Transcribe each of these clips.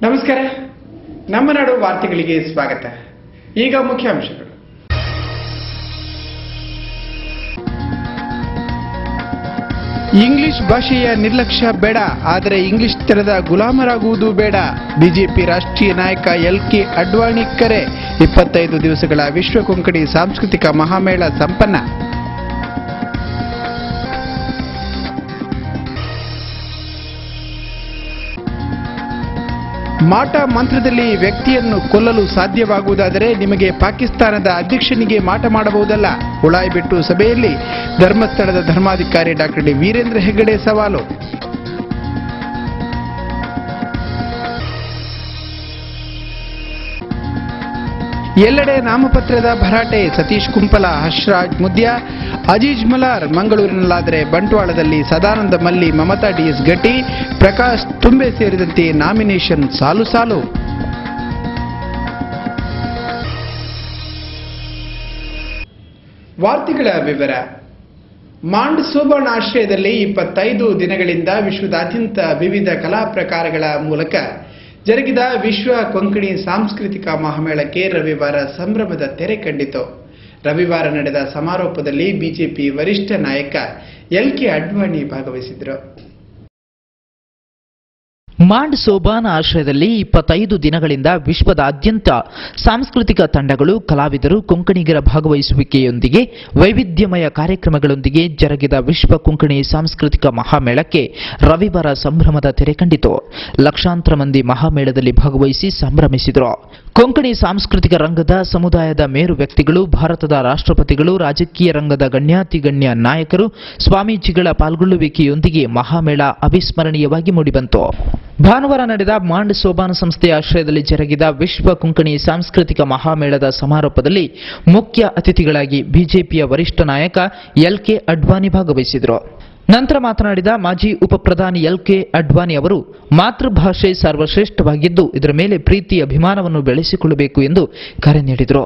ನಮಸ್ಕಾರ. ನಮ್ಮ ನಾಡು ವಾರ್ತೆಗಳಿಗೆ ಸ್ವಾಗತ. ಈಗ ಮುಖ್ಯಾಂಶಗಳು. ಇಂಗ್ಲಿಷ್ ಭಾಷೆಯ ನಿರ್ಲಕ್ಷ್ಯ ಬೇಡ, ಆದರೆ ಇಂಗ್ಲಿಷ್ ತೆರೆದ ಗುಲಾಮರಾಗುವುದು ಬೇಡ. ಬಿಜೆಪಿ ರಾಷ್ಟ್ರೀಯ ನಾಯಕ LK ಅಡ್ವಾಣಿ ಕರೆ. 25 ದಿವಸಗಳ ವಿಶ್ವ ಕೊಂಕಣಿ ಸಾಂಸ್ಕೃತಿಕ ಮಹಾಮೇಳ ಸಂಪನ್ನ. ಮಾಟ ಮಂತ್ರದಲ್ಲಿ ವ್ಯಕ್ತಿಯನ್ನು ಕೊಲ್ಲಲು ಸಾಧ್ಯವಾಗುವುದಾದರೆ ನಿಮಗೆ ಪಾಕಿಸ್ತಾನದ ಅಧ್ಯಕ್ಷನಿಗೆ ಮಾಟ ಮಾಡಬಹುದಲ್ಲ. ಉಳಾಯಿಬಿಟ್ಟು ಸಭೆಯಲ್ಲಿ ಧರ್ಮಸ್ಥಳದ ಧರ್ಮಾಧಿಕಾರಿ ಡಾಕ್ಟರ್ ಡಿ ವೀರೇಂದ್ರ ಹೆಗ್ಗಡೆ ಸವಾಲು. ಎಲ್ಲೆಡೆ ನಾಮಪತ್ರದ ಭರಾಟೆ. ಸತೀಶ್ ಕುಂಪಲ, ಹರ್ಷರಾಜ್ ಮುದ್ಯಾ, ಅಜೀಜ್ ಮಲಾರ್ ಮಂಗಳೂರಿನಲ್ಲಾದರೆ ಬಂಟ್ವಾಳದಲ್ಲಿ ಸದಾನಂದ ಮಲ್ಲಿ, ಮಮತಾ DS ಗಟ್ಟಿ, ಪ್ರಕಾಶ್ ತುಂಬೆ ಸೇರಿದಂತೆ ನಾಮಿನೇಷನ್ ಸಾಲು ಸಾಲು. ವಾರ್ತೆಗಳ ವಿವರ. ಮಾಂಡ್ ಸೋಬಾನ್ ಆಶ್ರಯದಲ್ಲಿ 25 ದಿನಗಳಿಂದ ವಿಶ್ವದಾದ್ಯಂತ ವಿವಿಧ ಕಲಾ ಪ್ರಕಾರಗಳ ಮೂಲಕ ಜರುಗಿದ ವಿಶ್ವ ಕೊಂಕಣಿ ಸಾಂಸ್ಕೃತಿಕ ಮಹಾಮೇಳಕ್ಕೆ ರವಿವಾರ ಸಂಭ್ರಮದ ತೆರೆ ಕಂಡಿತು. ರವಿವಾರ ನಡೆದ ಸಮಾರೋಪದಲ್ಲಿ ಬಿಜೆಪಿ ವರಿಷ್ಠ ನಾಯಕ LK ಅಡ್ವಾಣಿ ಭಾಗವಹಿಸಿದರು. ಮಾಂಡ್ ಸೋಬಾನ್ ಆಶ್ರಯದಲ್ಲಿ 25 ದಿನಗಳಿಂದ ವಿಶ್ವದಾದ್ಯಂತ ಸಾಂಸ್ಕೃತಿಕ ತಂಡಗಳು, ಕಲಾವಿದರು, ಕೊಂಕಣಿಗರ ಭಾಗವಹಿಸುವಿಕೆಯೊಂದಿಗೆ ವೈವಿಧ್ಯಮಯ ಕಾರ್ಯಕ್ರಮಗಳೊಂದಿಗೆ ಜರುಗಿದ ವಿಶ್ವ ಕೊಂಕಣಿ ಸಾಂಸ್ಕೃತಿಕ ಮಹಾಮೇಳಕ್ಕೆ ರವಿವಾರ ಸಂಭ್ರಮದ ತೆರೆ ಕಂಡಿತು. ಲಕ್ಷಾಂತರ ಮಂದಿ ಮಹಾಮೇಳದಲ್ಲಿ ಭಾಗವಹಿಸಿ ಸಂಭ್ರಮಿಸಿದರು. ಕೊಂಕಣಿ ಸಾಂಸ್ಕೃತಿಕ ರಂಗದ ಸಮುದಾಯದ ಮೇರು ವ್ಯಕ್ತಿಗಳು, ಭಾರತದ ರಾಷ್ಟ್ರಪತಿಗಳು, ರಾಜಕೀಯ ರಂಗದ ಗಣ್ಯಾತಿಗಣ್ಯ ನಾಯಕರು, ಸ್ವಾಮೀಜಿಗಳ ಪಾಲ್ಗೊಳ್ಳುವಿಕೆಯೊಂದಿಗೆ ಮಹಾಮೇಳ ಅವಿಸ್ಮರಣೀಯವಾಗಿ ಮೂಡಿಬಂತು. ಭಾನುವಾರ ನಡೆದ ಮಾಂಡ್ ಸೋಬಾನ್ ಸಂಸ್ಥೆಯ ಆಶ್ರಯದಲ್ಲಿ ಜರುಗಿದ ವಿಶ್ವ ಕೊಂಕಣಿ ಸಾಂಸ್ಕೃತಿಕ ಮಹಾಮೇಳದ ಸಮಾರೋಪದಲ್ಲಿ ಮುಖ್ಯ ಅತಿಥಿಗಳಾಗಿ ಬಿಜೆಪಿಯ ವರಿಷ್ಠ ನಾಯಕ LK ಅಡ್ವಾಣಿ ಭಾಗವಹಿಸಿದರು. ನಂತರ ಮಾತನಾಡಿದ ಮಾಜಿ ಉಪಪ್ರಧಾನಿ LK ಅಡ್ವಾಣಿ ಅವರು, ಮಾತೃಭಾಷೆ ಸರ್ವಶ್ರೇಷ್ಠವಾಗಿದ್ದು ಇದರ ಮೇಲೆ ಪ್ರೀತಿ ಅಭಿಮಾನವನ್ನು ಬೆಳೆಸಿಕೊಳ್ಳಬೇಕು ಎಂದು ಕರೆ ನೀಡಿದರು.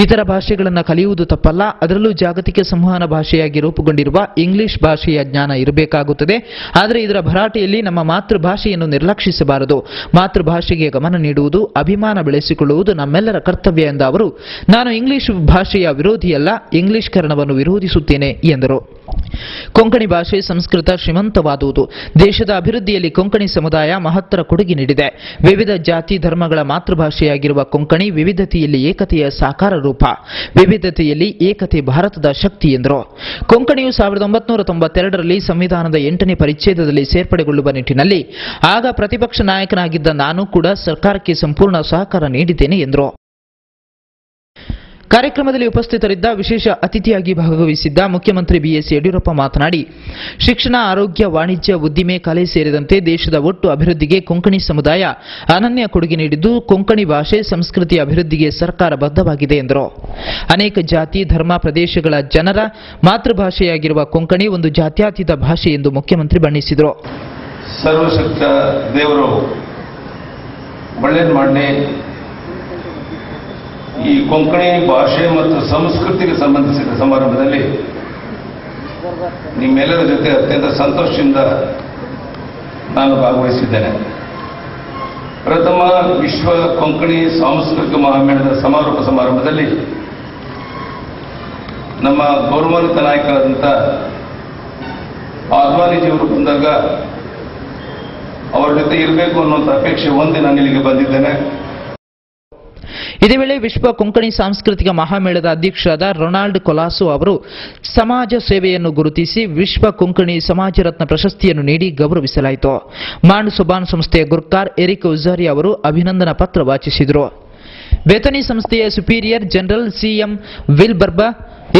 ಇತರ ಭಾಷೆಗಳನ್ನು ಕಲಿಯುವುದು ತಪ್ಪಲ್ಲ, ಅದರಲ್ಲೂ ಜಾಗತಿಕ ಸಂವಹನ ಭಾಷೆಯಾಗಿ ರೂಪುಗೊಂಡಿರುವ ಇಂಗ್ಲಿಷ್ ಭಾಷೆಯ ಜ್ಞಾನ ಇರಬೇಕಾಗುತ್ತದೆ. ಆದರೆ ಇದರ ಭರಾಟೆಯಲ್ಲಿ ನಮ್ಮ ಮಾತೃಭಾಷೆಯನ್ನು ನಿರ್ಲಕ್ಷಿಸಬಾರದು. ಮಾತೃಭಾಷೆಗೆ ಗಮನ ನೀಡುವುದು, ಅಭಿಮಾನ ಬೆಳೆಸಿಕೊಳ್ಳುವುದು ನಮ್ಮೆಲ್ಲರ ಕರ್ತವ್ಯ ಎಂದ ಅವರು, ನಾನು ಇಂಗ್ಲಿಷ್ ಭಾಷೆಯ ವಿರೋಧಿಯಲ್ಲ, ಇಂಗ್ಲಿಷ್ಕರಣವನ್ನು ವಿರೋಧಿಸುತ್ತೇನೆ ಎಂದರು. ಕೊಂಕಣಿ ಭಾಷೆ ಸಂಸ್ಕೃತ ಶ್ರೀಮಂತವಾದುದು. ದೇಶದ ಅಭಿವೃದ್ಧಿಯಲ್ಲಿ ಕೊಂಕಣಿ ಸಮುದಾಯ ಮಹತ್ತರ ಕೊಡುಗೆ ನೀಡಿದೆ. ವಿವಿಧ ಜಾತಿ ಧರ್ಮಗಳ ಮಾತೃಭಾಷೆಯಾಗಿರುವ ಕೊಂಕಣಿ ವಿವಿಧತೆಯಲ್ಲಿ ಏಕತೆಯ ಸಾಕಾರ ರೂಪ. ವಿವಿಧತೆಯಲ್ಲಿ ಏಕತೆ ಭಾರತದ ಶಕ್ತಿ ಎಂದರು. ಕೊಂಕಣಿಯು 1992ರಲ್ಲಿ ಸಂವಿಧಾನದ 8ನೇ ಪರಿಚ್ಛೇದದಲ್ಲಿ ಸೇರ್ಪಡೆಗೊಳ್ಳುವ ನಿಟ್ಟಿನಲ್ಲಿ ಆಗ ಪ್ರತಿಪಕ್ಷ ನಾಯಕನಾಗಿದ್ದ ನಾನು ಕೂಡ ಸರ್ಕಾರಕ್ಕೆ ಸಂಪೂರ್ಣ ಸಹಕಾರ ನೀಡಿದ್ದೇನೆ ಎಂದರು. ಕಾರ್ಯಕ್ರಮದಲ್ಲಿ ಉಪಸ್ಥಿತರಿದ್ದ ವಿಶೇಷ ಅತಿಥಿಯಾಗಿ ಭಾಗವಹಿಸಿದ್ದ ಮುಖ್ಯಮಂತ್ರಿ BS ಯಡಿಯೂರಪ್ಪ ಮಾತನಾಡಿ, ಶಿಕ್ಷಣ, ಆರೋಗ್ಯ, ವಾಣಿಜ್ಯ, ಉದ್ದಿಮೆ, ಕಲೆ ಸೇರಿದಂತೆ ದೇಶದ ಒಟ್ಟು ಅಭಿವೃದ್ಧಿಗೆ ಕೊಂಕಣಿ ಸಮುದಾಯ ಅನನ್ಯ ಕೊಡುಗೆ ನೀಡಿದ್ದು, ಕೊಂಕಣಿ ಭಾಷೆ ಸಂಸ್ಕೃತಿ ಅಭಿವೃದ್ಧಿಗೆ ಸರ್ಕಾರ ಬದ್ಧವಾಗಿದೆ ಎಂದರು. ಅನೇಕ ಜಾತಿ ಧರ್ಮ ಪ್ರದೇಶಗಳ ಜನರ ಮಾತೃಭಾಷೆಯಾಗಿರುವ ಕೊಂಕಣಿ ಒಂದು ಜಾತ್ಯತೀತ ಭಾಷೆ ಎಂದು ಮುಖ್ಯಮಂತ್ರಿ ಬಣ್ಣಿಸಿದರು. ಸರ್ವಶಕ್ತ ದೇವರು ಒಳ್ಳೆಯದು ಮಾಡಲಿ. ಈ ಕೊಂಕಣಿ ಭಾಷೆ ಮತ್ತು ಸಂಸ್ಕೃತಿಗೆ ಸಂಬಂಧಿಸಿದ ಸಮಾರಂಭದಲ್ಲಿ ನಿಮ್ಮೆಲ್ಲರ ಜೊತೆ ಅತ್ಯಂತ ಸಂತೋಷದಿಂದ ನಾನು ಭಾಗವಹಿಸಿದ್ದೇನೆ. ಪ್ರಥಮ ವಿಶ್ವ ಕೊಂಕಣಿ ಸಾಂಸ್ಕೃತಿಕ ಮಹಾಮೇಳದ ಸಮಾರೋಪ ಸಮಾರಂಭದಲ್ಲಿ ನಮ್ಮ ಗೌರವಾನ್ವಿತ ನಾಯಕರಾದಂಥ ಅದ್ವಾನಿಜಿಯವರು ಬಂದಾಗ ಅವರ ಜೊತೆ ಇರಬೇಕು ಅನ್ನುವಂಥ ಅಪೇಕ್ಷೆ ಹೊಂದಿ ನಾನು ಇಲ್ಲಿಗೆ ಬಂದಿದ್ದೇನೆ. ಇದೇ ವೇಳೆ ವಿಶ್ವ ಕೊಂಕಣಿ ಸಾಂಸ್ಕೃತಿಕ ಮಹಾಮೇಳದ ಅಧ್ಯಕ್ಷರಾದ ರೊನಾಲ್ಡ್ ಕೊಲಾಸೋ ಅವರು ಸಮಾಜ ಸೇವೆಯನ್ನು ಗುರುತಿಸಿ ವಿಶ್ವ ಕೊಂಕಣಿ ಸಮಾಜ ರತ್ನ ಪ್ರಶಸ್ತಿಯನ್ನು ನೀಡಿ ಗೌರವಿಸಲಾಯಿತು. ಮಾಂಡ್ ಸೋಬಾನ್ ಸಂಸ್ಥೆಯ ಗುರ್ಕಾರ್ ಎರಿಕ್ ಉಜಾರಿ ಅವರು ಅಭಿನಂದನಾ ಪತ್ರ ವಾಚಿಸಿದರು. ಬೇತನಿ ಸಂಸ್ಥೆಯ ಸುಪೀರಿಯರ್ ಜನರಲ್ CM ವಿಲ್ ಬರ್ಬಾ,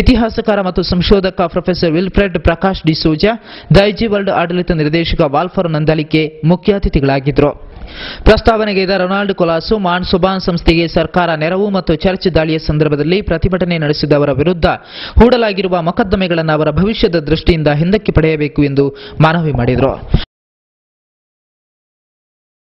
ಇತಿಹಾಸಕಾರ ಮತ್ತು ಸಂಶೋಧಕ professor Wilfred Prakash D'Souza, Daiji world ಆಡಳಿತ ನಿರ್ದೇಶಕ ವಾಲ್ಫರ್ ನಂದಾಲಿಕೆ ಮುಖ್ಯ ಅತಿಥಿಗಳಾಗಿದ್ದರು. ಪ್ರಸ್ತಾವನೆಗೈದ ರೊನಾಲ್ಡ್ ಕೊಲಾಸೋ, ಮಾಂಡ್ ಸೋಬಾನ್ ಸಂಸ್ಥೆಗೆ ಸರ್ಕಾರ ನೆರವು ಮತ್ತು ಚರ್ಚ್ ದಾಳಿಯ ಸಂದರ್ಭದಲ್ಲಿ ಪ್ರತಿಭಟನೆ ನಡೆಸಿದವರ ವಿರುದ್ಧ ಹೂಡಲಾಗಿರುವ ಮೊಕದ್ದಮೆಗಳನ್ನು ಅವರ ಭವಿಷ್ಯದ ದೃಷ್ಟಿಯಿಂದ ಹಿಂದಕ್ಕೆ ಪಡೆಯಬೇಕು ಎಂದು ಮನವಿ ಮಾಡಿದರು.